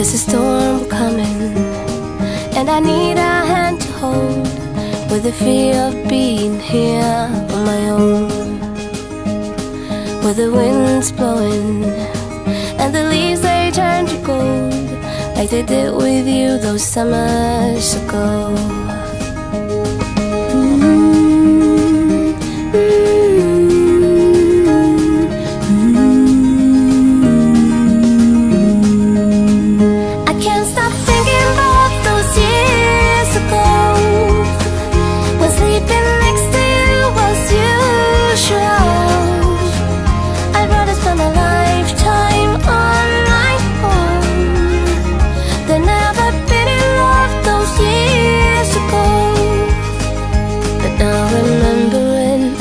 There's a storm coming, and I need a hand to hold, with the fear of being here on my own. Where the wind's blowing, and the leaves they turn to gold, like they did with you those summers ago.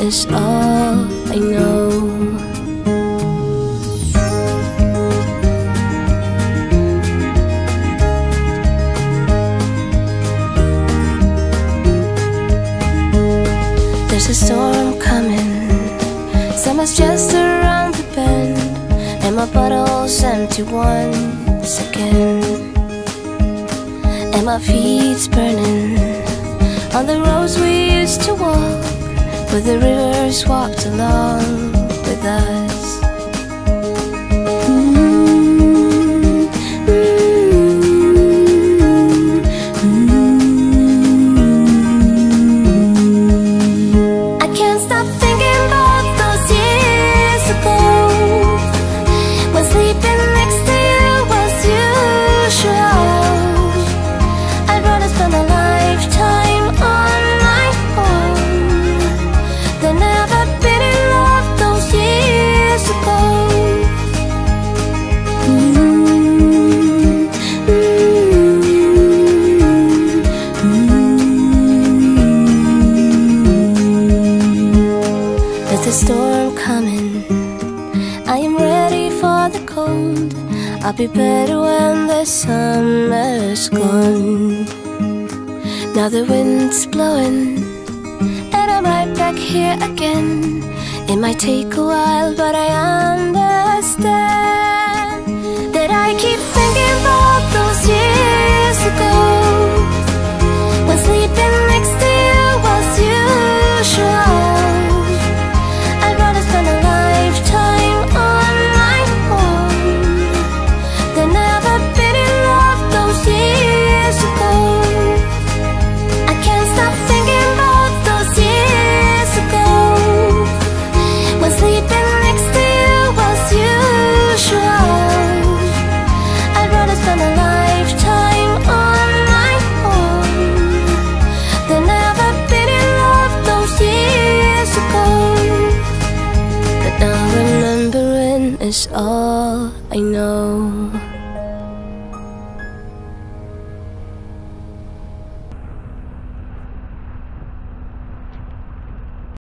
Is all I know. There's a storm coming, summer's just around the bend, and my bottle's empty once again, and my feet's burning on the roads we used to walk, where the rivers walked along with us. I can't stop thinking about those years ago, when sleeping next to you was usual. I'd rather spend a lifetime on my own than ever been in love those years ago. There's a storm coming, I am ready for the cold. I'll be better when the summer's gone. Now the wind's blowing, and I'm right back here again. It might take a while, but I understand that I keep thinking about those years ago, when sleeping next to you was usual. I'd rather spend a lifetime on my own than ever been in love those years ago. I can't stop thinking about those years ago, when sleeping next to you was usual. I'd rather spend a lifetime on my own than ever been in love those years ago. But now remembering is all I know.